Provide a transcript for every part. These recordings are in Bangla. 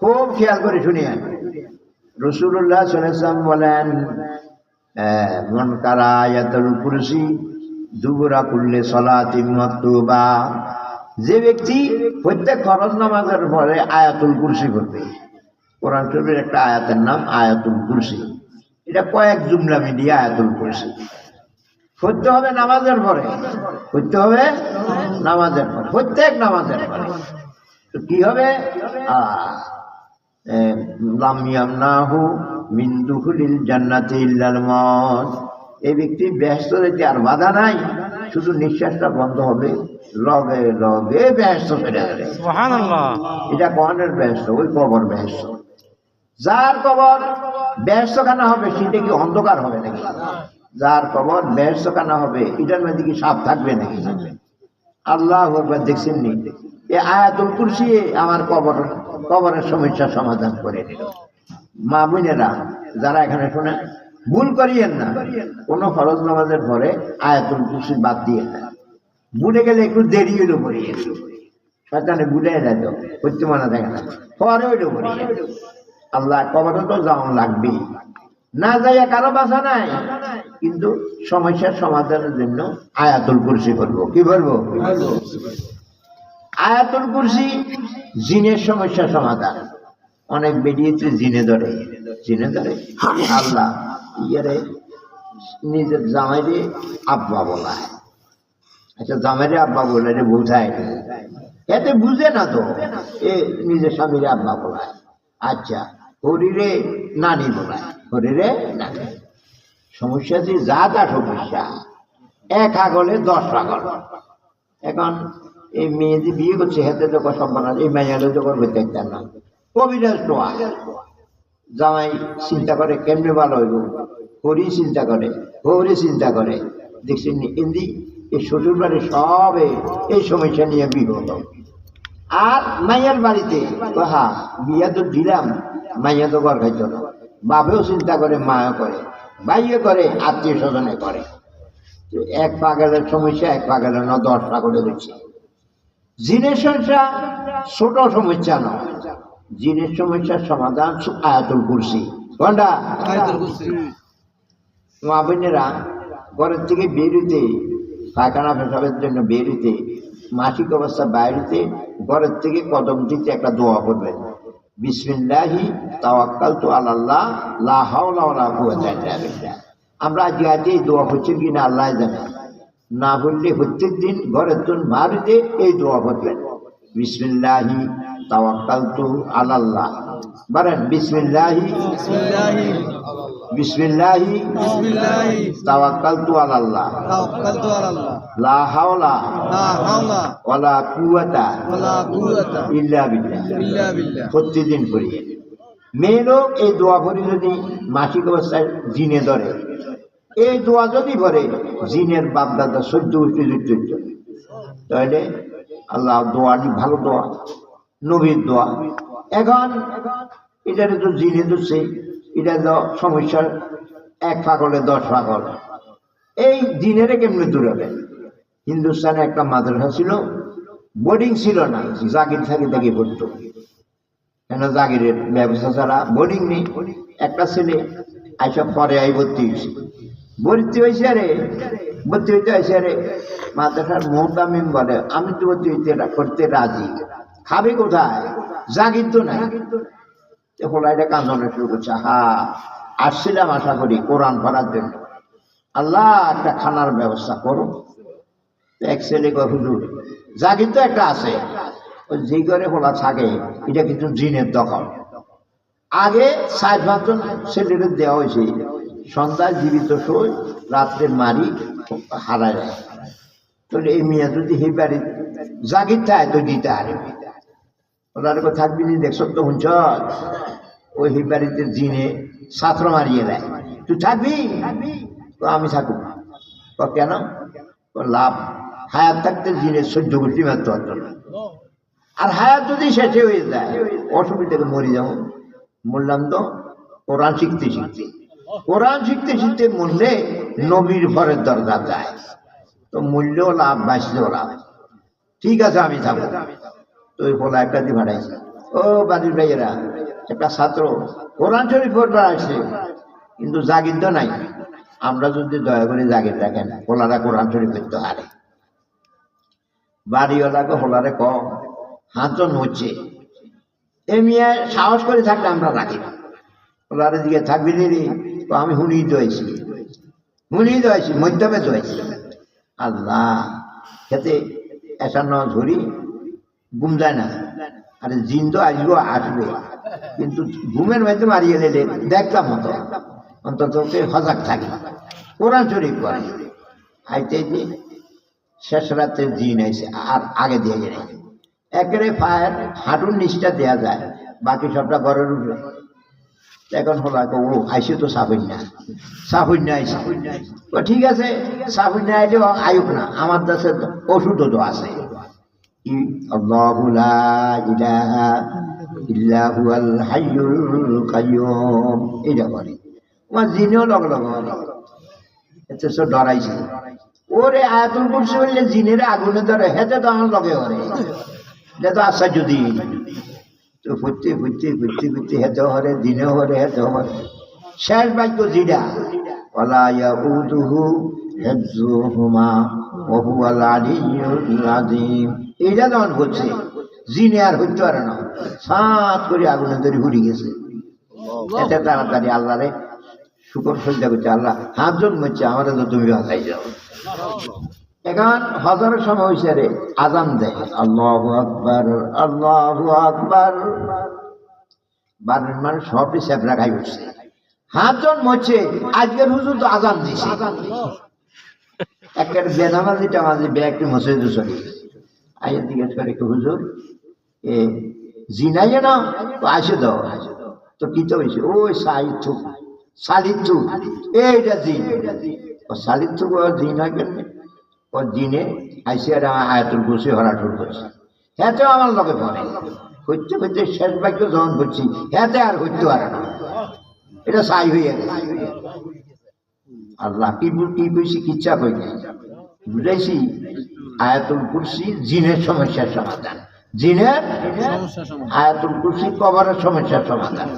খুব খেয়াল করে শুনিয়েন। রাসূলুল্লাহ সাল্লাল্লাহু আলাইহি ওয়াসাল্লাম বলেন, মান কারা আয়াতুল কুরসি দুবুরা কুল্লি সালাতিন মাকতুবা, যে ব্যক্তি প্রত্যেক ফরজ নামাজের পরে আয়াতুল কুরসি পড়বে। কোরআন শরীফের একটা আয়াতের নাম আয়াতুল কুরসি। এটা কয়েক জুমলা মিলিয়ে আয়াতুল কুরসি পড়তে হবে নামাজের পরে, পড়তে হবে নামাজের পরে, প্রত্যেক নামাজের পরে। তো কি হবে? লাম ইয়ামনাহু মিন দুখুলিল জান্নাতি ইল্লাল মউত, এই ব্যক্তি বেহেশত যেতে আর বাধা নাই, শুধু নিঃশ্বাসটা বন্ধ হবে, লগে লগে বেহেশত চলে যাবে। সুবহানাল্লাহ। এটা কোরআনের বেহেশত, ওই কবর বেহেশত। যার কবর বেহেশতখানা হবে সেটা কি অন্ধকার হবে নাকি? যার কবর বেহেশতখানা হবে এটার মধ্যে কি সাপ থাকবে নাকি? আল্লাহু আকবার। দেখছেন নি, এই আয়াতুল কুরসি আমার কবরের সমস্যার সমাধান করে দিল। মা বোনেরা যারা এখানে শোনেন, ভুল করিয়েন না, কোনো ফরজ নামাজের পরে আয়াতুল কুরসি বাদ দিয়ে না। ভুলে গেলে একটু দেরি হইল পড়িয়ে, শয়তানে ভুলে যেত, হচ্ছে মনে থাকে না, পরে হইল পড়িয়ে। আল্লাহ কবরে তো যাওয়া লাগবেই, না যাইয়া কারো বাসা নাই, কিন্তু সমস্যার সমাধানের জন্য আয়াতুল কুরসি করবো। কি করবো? আয়াতুল কুরসি জিনের সমস্যার সমাধান। অনেক বেরিয়েছে জিনে ধরে, জিনে ধরে আল্লাহ ইয়ারে নিজের জামাইরে আব্বা বলায়। আচ্ছা, জামাইরে আব্বা বলে বোঝায়, এতে বুঝে না তো, এ নিজের স্বামীরে আব্বা বলায়। আচ্ছা, হরিরে নানি বলায়, হরিরে নানি। সমস্যা যে যা তা সমস্যা, এক আগলে 10 পাগল। এখন এই মেয়ে যে বিয়ে করছে হাতে যখন সম্মান, এই মাইয়ালে যখন হইতে চান না, কবিরাজ টোয়া। জামাই চিন্তা করে কেমনে ভালো হইব, হরি চিন্তা করে, হরি চিন্তা করে। দেখছেন এমনি এই শ্বশুর বাড়ি সব এই সমস্যা নিয়ে বিগত। আর মাইয়ার বাড়িতে হ্যাঁ বিয়া তো দিলাম, মাইয়া তো ঘর খাইত না, বাপেও চিন্তা করে, মাও করে, ভাইও করে, আত্মীয় স্বজনে করে। এক পাগলের সমস্যা এক পাগলের 10 পাগলে দিচ্ছে। জিনের সমস্যা ছোট সমস্যা নয়, জিনের সমস্যার সমাধান আয়াতুল কুরসি। কোনটা? আয়াতুল কুরসি। মা বোনেরা ঘরের থেকে বেরোতে, পায়খানা পেশাবের জন্য বেরোতে, মাসিক অবস্থা বাইরেতে, ঘরের থেকে কদম দিতে একটা দোয়া করবেন, বিসমিল্লাহি তাওয়াক্কালতু আলাল্লাহ লা হাওলা ওয়ালা কুওয়াতা ইল্লা বিল্লাহ। আমরা আজকে এই দোয়া হচ্ছে কিনা আল্লাহ জানে, না বললে প্রত্যেক দিন ঘরের জন্য বাড়িতে এই দোয়া করবেন, বিসমিল্লাহি তাওয়াক্কালতু আলাল্লাহ। বলেন বিসমিল্লাহি বিসমিল্লাহি তাওয়াক্কালতু আলাল্লাহ লা হাওলা ওয়ালা কুওয়াতা ইল্লা বিল্লাহ। প্রতিদিন পড়ি। মেয়ে লোক এই দোয়া পড়ি যদি মাসিক অবস্থায় জিনে ধরে, এই দোয়া যদি পড়ে জিনের বাপদাদা 14 গোষ্ঠী যুক্ত, তাহলে আল্লাহ দোয়াটি ভালো দোয়া, নবীর দোয়া। এখন এটারে তো জিনে ধরছে, এটা তো সমস্যার এক পাগলে 10 পাগল। এই জিনেরে কেমনে দূরাবে? হিন্দুস্তানে একটা মাদ্রাসা ছিল, বোর্ডিং ছিল না, জাগির থাকি থাকি পড়তো। কেন জাগিরের ব্যবস্থা ছাড়া বোর্ডিং নেই। একটা ছেলে এইসব পরে ভর্তি হয়েছে, ভর্তি হয়েছে আরে ভর্তি হইতে হয়েছে আরে মাদ্রাসার মোহতামিম বলে, আমি তো ভর্তি হইতে করতে রাজি, খাবে কোথায়? জাগির তো নাই। এটা কান্দনে শুরু করছে, আসছিলাম আশা করি কোরআন পড়ার জন্য, আল্লাহ একটা খানার ব্যবস্থা করো। এক ছেলে কয়, হুজুর জাগির তো একটা আছে, যে ঘরে খোলা থাকে এটা কিন্তু জিনের দখল। আগে 4-5 জন ছেলেদের দেওয়া হয়েছে, সন্ধ্যায় জীবিত শোয়, রাত্রে মারি হারায় যায়। তাহলে এই মেয়ে যদি সেই বাড়ি জাগির থাকে তো দিতে হারে, ওনার থাকবি নি, দেখছ তো হুঁচ ওই বাড়িতে জিনে ছাত্র মারিয়ে দেয়, তুই থাকবি? আমি থাকুক। কেন? লাভ, হায়াত থাকতে জিনের 14 গোষ্ঠী মারতে পারত না। আর হায়াত যদি শেষে হয়ে যায় অসুবিধাকে মরে যাবো। মরলাম তো কোরআন শিখতে শিখতে, কোরআন শিখতে শিখতে মরলে নবীর ঘরের দরজা যায়, তো মূল্যও লাভ, বাঁচলেও লাভ। ঠিক আছে আমি থাকবো। তো ওই পোলা একটা দিয়ে ভাড়াইছে, ও বাড়ির ভাইয়েরা, একটা ছাত্র কোরআন শরীফ পড়বার আসছে, কিন্তু জাগির তো নাই। আমরা যদি দয়া করে জাগির রাখেন, ওলারা কোরআন শরীফ পড়তে হারে। বাড়িওয়ালাকে হোলারে কম, হাতজন হচ্ছে, এ মিয়া সাহস করে থাকলে আমরা রাখি না। ওলারে দিকে থাকবি রে, তো আমি হুনিয়ে দোয়াইছি, মধ্যমে দোয়াইছি। আল্লাহ খেতে এসা ন ঝরি ঘুম যায় না। আরে জিন তো আসবে, কিন্তু ঘুমের মধ্যে মারিয়ে দিলে দেখতাম হতো, অন্তত সজাগ থাকি। কোরআন শরীফ করে আইতে যে শেষ রাত্রে জিন আইসে, আর আগে দিয়ে গেলে একেবারে পায়ের হাঁটুর নিচটা দেওয়া যায়, বাকি সবটা ঘরের উপরে। এখন হলো ও আইসে তো সাফুন্যা আইসে, ও ঠিক আছে সাফুন্যা আইলেও আয়ুক না, আমার দেশে ওষুধও তো আছে। আল্লাহু লা ইলাহা ইল্লা হুয়াল হাইয়ুল কাইয়্যুম, এইটা করে। আমার জিনেও লগ এতে সব ডরাইছে। ওরে আয়াতুল কুরসি বললে জিনের আগুনে ধরে, হেতে তো আমার লগে হরে, এটা তো আশ্চর্য দিন। তো ফুটতে হেতে হরে, দিনেও হরে, হেতে হরে। শেষ বাক্য জিডা, ওয়ালা ইয়াউদুহু হিফযুহুমা ওয়া হুয়াল আলিয়্যুল আযীম। এইটা যখন বলছে, জিনে আর হইতে পারে না, সাত করে আগুনে ধরে ঘুরে গেছে। এতে তাড়াতাড়ি আল্লাহরে শুকর সজ্জা করছে, আল্লাহ হাতজন মরছে, আমাদের তো তুমি বাঁচাই যাও। এখন হজরের সময় হয়েছে রে, আজান দেয়, আল্লাহু আকবার আল্লাহু আকবার। বাড়ির মানুষ সবই সেবরা খাই উঠছে, হাতজন মরছে। আজকের হুজুর তো আজান দিছে, একটা বেনামাজি টামাজি ব্যাগটি মসজিদে চলে গেছে। আইয়ের জিজ্ঞেস করে, হুজুর এ জিনাই না আসে দাও, তো কি তো হয়েছে? ওই সালিথু এইটা জিন। ও সালিথু জিন হয় কেন? ও জিনে আইসে আর আয়াতুল কুরসি হরাঠুর করছে, হ্যাঁতে আমার লগে পড়ে। হইতে শেষ বাক্য যখন করছি, হ্যাঁতে আর হইতে পারে না, এটা সাই হইয়া গেছে। আল্লাহ কি কইছি, কিচ্ছা কই নাই, বুঝাইছি আয়াতুল কুরসি জিনের সমস্যার সমাধান, জিনের আয়াতুল কুরসি কবরের সমস্যার সমাধান,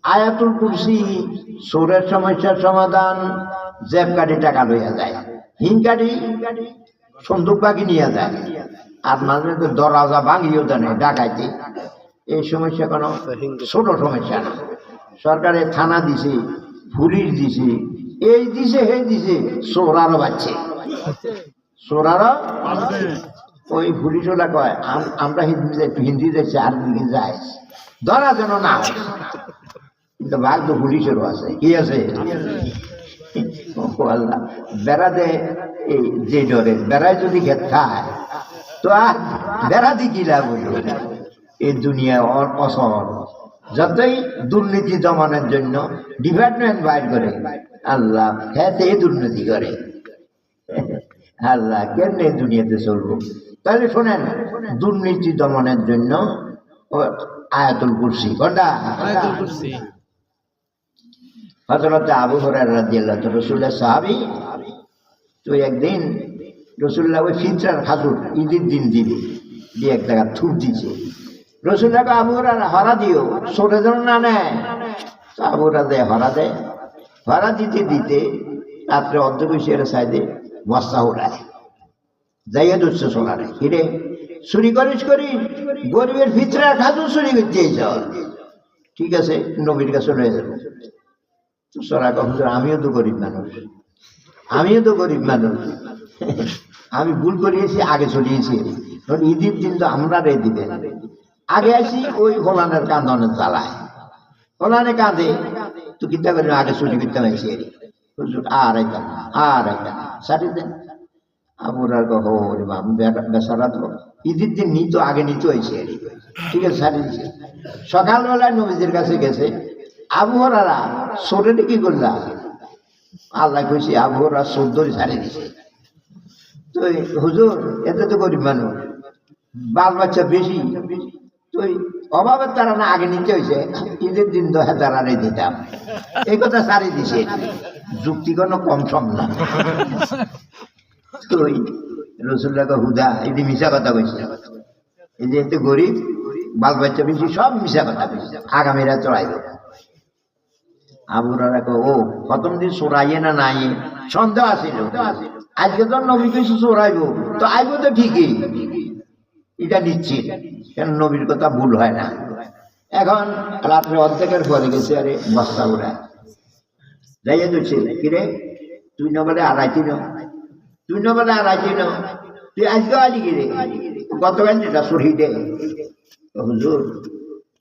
আয়াতুল কুরসি চোরের সমস্যার সমাধান। জেব কাটি টাকা লইয়া যায়, হিং কাটি সন্দুক বাকি নিয়ে যায়, আর মাঝে দরজা ভাঙিও জানে ডাকাইতে। এই সমস্যা কোনো ছোট সমস্যা না। সরকারে থানা দিছে, পুলিশ দিছে, এই দিছে হে দিছে, চোরারও বাচ্চে, চোরারও। ওই পুলিশওয়ালা কয়, আমরা হিন্দি যাচ্ছি, আর দিকে যাই ধরা যেন না, কিন্তু ভাগ তো পুলিশেরও আছে, কি আছে? আল্লাহ বেড়া দে, এই যে ডরে বেড়ায় যদি খেত খায়, তো আর বেড়া দি কি লাভ হইল? এই দুনিয়া অসল, যতই দুর্নীতি দমনের জন্য ডিপার্টমেন্ট বাইর করে, আল্লাহ হ্যাঁ এই দুর্নীতি করে। আল্লাহ কেমনে দুনিয়াতে চলবো? তাহলে শোনেন, দুর্নীতি দমনের জন্য আয়াতুল কুরসি, কোনটা? হযরত আবু হুরায়রা রাদিয়াল্লাহু তাআলা রাসূলের সাহাবী। তো একদিন রাসূলুল্লাহ ওই ফিতরার খাজুর ঈদের দিন দিবে, দিয়ে এক জায়গা থুপ দিছে। রাসূলুল্লাহকে আবু হুরায়রা হরা দিও, ছোটে যেন না নেয়। তো আবু হুরায়রা হরা দিতে দিতে রাত্রে অর্ধেক বসে সাইডে বস্তা উড়ায়, যাইয়া ধরছে সোনারে, হিরে চুরি করিস গরিবের ফিতরার খাজুর চুরি করতে এসে। ঠিক আছে, নবীর কাছে রয়ে যাবে। তো সোনা হুজুর, আমিও তো গরিব মানুষ, আমি ভুল করিয়েছি, আগে চলিয়েছি, ঈদের দিন তো আমরা রে দিবেন, আগে আসি ওই হোলানের কান্দনের জ্বালায়, হোলানে কাঁদে, তো কিতা করি আগে চুরি করতে হয়েছে। হুজুর আর আইতাম সারি দেন। আবুরার বেচারা তো ঈদের দিন আগে নিতে হয়েছে, ঠিক আছে সারি দিছে। সকালবেলায় নবীজির কাছে গেছে, আবু হুরায়রা চোরে কি করলা? আল্লাহ কইছে আবু হুরায়রা চোর ধরে সারি দিছে। তো হুজুর, এতে তো গরিব মানুষ, বাল বাচ্চা বেশি, তো অভাবের তারা না আগে নিতে হয়েছে, ঈদের দিন তো হেতারারে দিতাম, এই কথা সারি দিছে। যুক্তি কোনো কম সম না। তো রাসূলুল্লাহ হুদা এটি মিশা কথা কইছে, এই যে এতে গরিব বাল বাচ্চা বেশি সব মিশা কথা আগামীরা চড়াইব আবুরা রাখো ও প্রথম দিন চোরাইয়ে না নাই সন্দেহ আসিল আজকে তো নবী কিছু চোরাইব তো আইব তো ঠিকই এটা নিশ্চিত কেন নবীর কথা ভুল হয় না এখন রাত্রে অর্ধেকের পরে গেছে আরে বস্তা উড়া যাইয়া দিচ্ছে কিরে তুই নবেলে আড়াইটি ন তুই নবেলে আড়াইটি ন তুই আজকে আলি কিরে গতকাল যেটা সহি দে হুজুর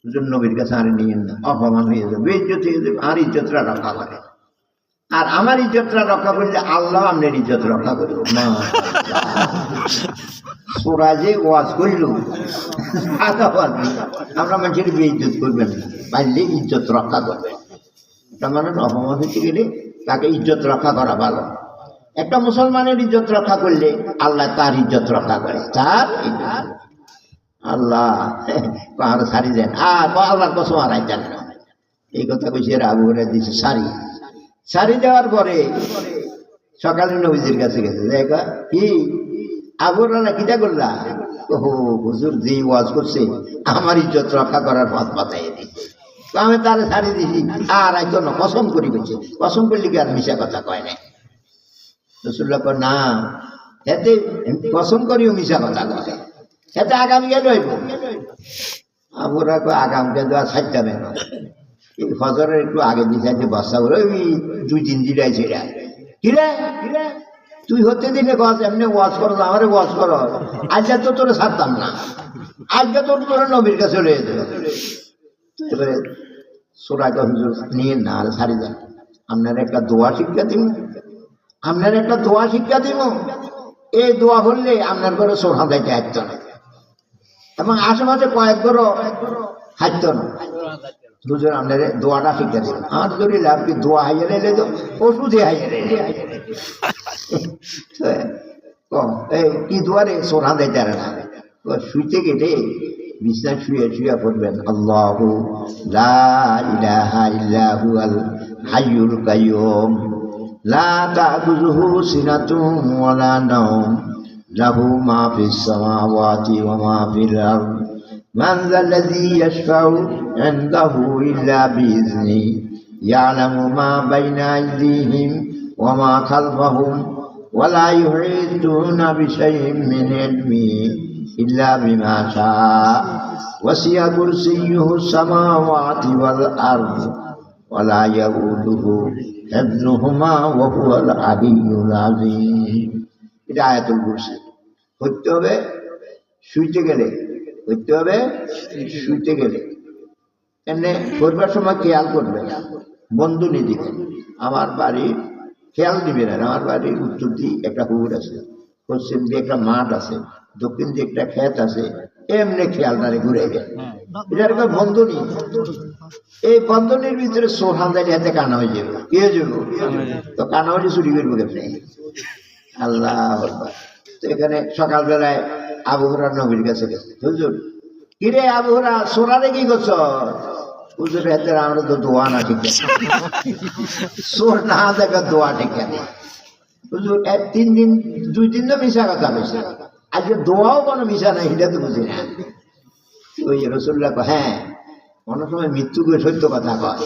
হুজুর নবীর কাছে আর নিয়ে না অপমান হয়ে যাবে ইজ্জত হয়ে যাবে আর ইজ্জতটা রক্ষা করে আর আমার ইজ্জতটা রক্ষা করলে আল্লাহ আপনার ইজ্জত রক্ষা করবে না সোরা যে ওয়াজ করল আমরা মানুষের বেইজ্জত করবেন না পারলে ইজ্জত রক্ষা করবেন একটা মানুষ অপমান হতে গেলে তাকে ইজ্জত রক্ষা করা ভালো একটা মুসলমানের ইজ্জত রক্ষা করলে আল্লাহ তার ইজ্জত রক্ষা করে তার আল্লাহ আরো সারি দেন আর আল্লাহর কসম আর যান না এই কথা কইছে আবু হুরায়রা দিছে সারি দেওয়ার পরে সকালে নবীজির কাছে গেছে দেখা কি আবু হুরায়রা কিটা করলা ওহো হুজুর যে ওয়াজ করছে আমার ইজ্জত রক্ষা করার পথ বাতাইয়ে দিচ্ছে তো আমি তারে সারি দিছি আর একজন কসম করি করছে কসম করলে কি আর মিশা কথা কয় না রাসূলুল্লাহ কয় না এতে কসম করিও মিশা কথা কয় এতে আগামী গেল হইব আবু হুরায়রা কয় আগামীকে দেওয়া সাইটটা বের এই ফজরের একটু আগে দিছে বস্তা করে ওই 2-3 দিন ছেড়ে কিরে তুই হতে দিলে গছ এমনি ওয়াজ করো আমারে ওয়াজ করো আজকে তো তোরে ছাড়তাম না আজকে তোর তোরা নবীর কাছে চলে যেতে এবারে সোরাকে হুজুর নিয়ে না আর সারি যান আপনার একটা দোয়া শিক্ষা দিব এই দোয়া বললে আপনার ঘরে সোনা যাইতে হাঁটত না এবং আশেপাশে কয়েক ঘরও হাঁটত না হুজুর আপনার দোয়াটা শিক্ষা দিন আমার যদি লাভ কি দোয়া হাইয়ে এলে তো ওষুধে হাইয়ে কি দোয়ারে সোনা দেয় না শুইতে গেলে বিছনায় শুয়ে পড়বেন আল্লাহু লা ইলাহা ইল্লা হুয়াল হাইয়ুল কাইয়ুম লা তা'খুযুহু সিনাতুন ওয়া লা নাওম লাহু মা ফিস সামাওয়াতি ওয়া মা ফিল আরদ মান যাল্লাযী ইয়াশফা'ু 'ইনদাহু ইল্লা বিইذনিহি ইয়া'লামু মা বাইনা আইদিহিম ওয়া মা খালফাহুম ওয়া লা ইউহীতুনা বিশাইইন মিন ইলমিহি ইল্লা বিমা শাআ ওয়াসি'a কুরসিয়্যুহু সামাওয়াতি ওয়াল আরদ ওয়া লা ইয়াউদুহু হিফযুহুমা ওয়া হুয়াল আলিয়্যুল আযীম এটা আয়াতুল কুরসি পড়তে হবে শুইতে গেলে এনে করবার সময় খেয়াল করবে বন্ধু নিয়ে দিবেন আমার বাড়ির খেয়াল দিবেন আমার বাড়ির উত্তর দিয়ে একটা পুকুর আছে পশ্চিম দিয়ে একটা মাঠ আছে দক্ষিণ দিয়ে একটা ক্ষেত আছে এমনি খেয়ালটারে ঘুরে যায় এটার একটা বন্ধনী এই বন্ধনীর ভিতরে সোহান দাঁড়িয়ে হাতে কানা হয়ে যাবে কি হয়ে যাবো তো কানা হলে চুরি করবো কেমনি আল্লাহ তো এখানে সকালবেলায় আবু হুরায়রা নবীর কাছে গেছে হুজুর কিরে আবু হুরায়রা সোরারে কি করছ হুজুর হাতে আমরা তো দোয়া না ঠিক সোর না দেখা দোয়া ঠিক হুজুর 2 দিন তো মিশা কথা বলছে আজকে দোয়াও কোনো মিশা নাই এটা তো বুঝি না ওই রাসূলুল্লাহ হ্যাঁ অনেক সময় মৃত্যুকে সত্য কথা কয়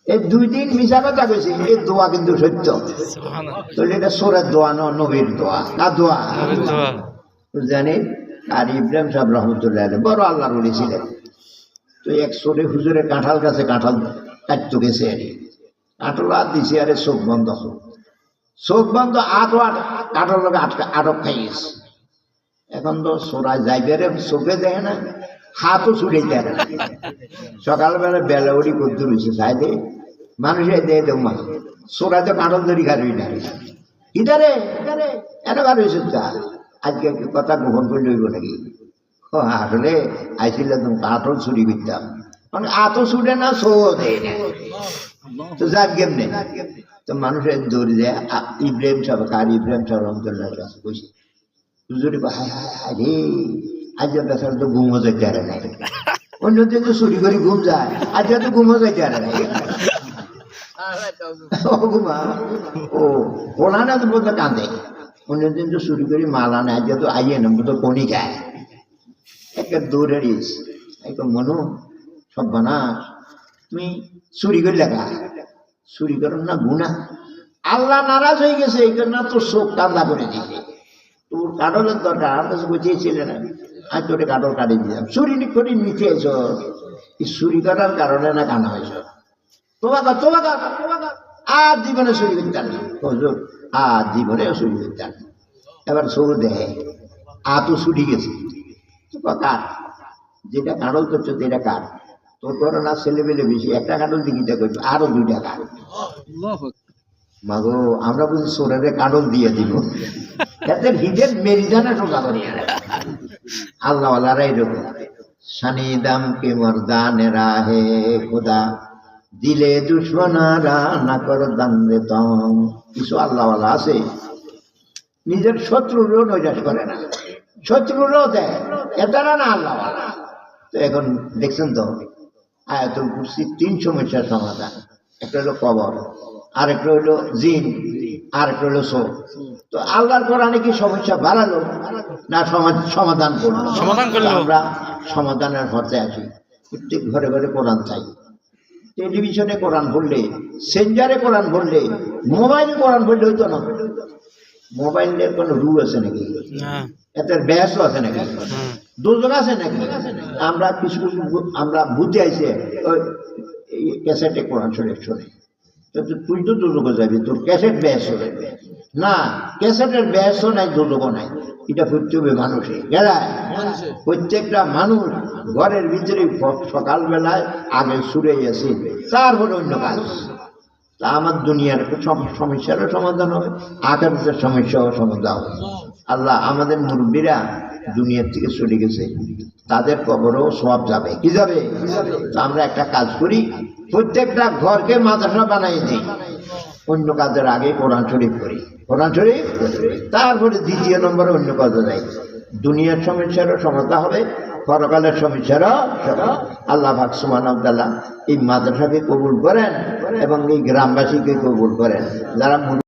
এই 2 দিন মিশা কথা কইছে এই দোয়া কিন্তু সত্য তাহলে এটা সোরের দোয়া না নবীর দোয়া না দোয়া জানি আর ইব্রাহিম সাহেব রহমতুল্লাহ আলাইহি বড় আল্লাহর ওলি ছিলেন তো এক সোরে হুজুরের কাঁঠাল গাছে কাঁঠাল কাটতে গেছে কাঁঠাল হাত দিছে আরে চোখ বন্ধ কাঁঠাল আটক খাই গেছে এখন তো সোরায় যাইবে রে চোখে দেয় না হাতও ছুটে দেয় না সকালবেলা বেলা উড়ি করতে রয়েছে সাইডে মানুষের দিয়ে দেব মা সোরায় তো কাঁঠাল ধরি খাবি না ইদারে এত কার হয়েছে আজকে কথা গ্রহণ করে লইব নাকি আসলে আইসিলে তুমি কাঁঠাল চুরি করতাম মানে আতো ছুটে না সো দেয় না তো যাক কেমনে তো মানুষের দৌড়ে যায় ইব্রাহিম সাহেব রহমতুল্লাহ কাছে কইছে হুজুরে হায় রে আজকে বেচারা তো ঘুমো যাইতে পারে না অন্যদিন তো চুরি করে ঘুম যায় আজকে তো ঘুমো যাইতে পারে না ও ওলা না তো বলতে কাঁদে অন্যদিন তো চুরি করে মাল আনে আজকে তো আইয়ে না তো কণি খায় একটা দৌড়ে এখন মনু সব বানাস তুমি চুরি করে লেখা চুরি করো না গুণা আল্লাহ নারাজ হয়ে গেছে এই জন্য তোর চোখ কান্দা করে দিছে তোর কাঠলের দরকার আমার কাছে বুঝিয়েছিলে না আমি তোরে কাঠল কাটিয়ে দিলাম চুরি করে নিচে এসো এই চুরি করার কারণে না কানা হয়েছ তোমাকে আর জীবনে চুরি করতে না হুজুর আর জীবনে চুরি করতে না এবার চোর দেহে তো ছুটি গেছে কাঠ যেটা কাঁড়ল করছো এটা কাঠ তোর করো না ছেলেবেলে বেশি একটা কাঁড়ল দিকিটা করছো আরো 2টা কাঠ মাগো আমরা বুঝি চোরের কাঁড়ল দিয়ে দিব এতে ভিজের মেরিদানা টোকা করি আল্লাহ আল্লাহরা এরকম শানি দাম কে মর্দানে রাহে খোদা দিলে দুশ্মনারা না কর দান দে তম কিছু আল্লাহওয়ালা আছে নিজের শত্রুরও নৈরাশ করে না শত্রুরও দেয় এটারা না আল্লাহওয়ালা তো এখন দেখছেন তো আয়াতুল কুরসি 3 সমস্যার সমাধান একটা হলো কবর আরেকটা হলো জিন আরেকটা হলো সোর তো আল্লাহর কোরআনে কি সমস্যা বাড়ালো না সমাধান করলো আমরা সমাধানের হতে আসি প্রত্যেক ঘরে ঘরে কোরআন চাই টেলিভিশনে কোরআন পড়লে সেঞ্জারে কোরআন পড়লে মোবাইলে কোরআন পড়লে হইতো না মোবাইলের কোনো রু আছে নাকি এত ব্যাসও আছে নাকি দুজন আছে নাকি আমরা কিছু কিছু আমরা বুঝে আইছে ওই ক্যাসেটে কোরআন শরীফ শোনে তুই তো দুজকে যাবি তোর ক্যাসেট ব্যাস হবে না ক্যাসেটের ব্যাসও নাই দুজকও নাই এটা করতে হবে মানুষে গেলায় প্রত্যেকটা মানুষ ঘরের ভিতরে সকালবেলায় আগে সুরে আসে তারপরে অন্য কাজ তা আমার দুনিয়ার সমস্যারও সমাধান হবে আখেরাতের সমস্যাও সমাধান হবে আল্লাহ আমাদের মুরব্বীরা দুনিয়ার থেকে চলে গেছে তাদের কবরও সওয়াব যাবে কি যাবে তো আমরা একটা কাজ করি প্রত্যেকটা ঘরকে মাদ্রাসা বানাই দিই অন্য কাজের আগে কোরআন শরীফ করি কোরআন শরীফ তারপরে 2 নম্বরে অন্য কাজে যাই দুনিয়ার সমস্যারও সমাধান হবে পরকালের সমস্যারও আল্লাহ পাক সুবহানাহু ওয়া তাআলা এই মাদ্রাসাকে কবুল করেন এবং এই গ্রামবাসীকে কবুল করেন যারা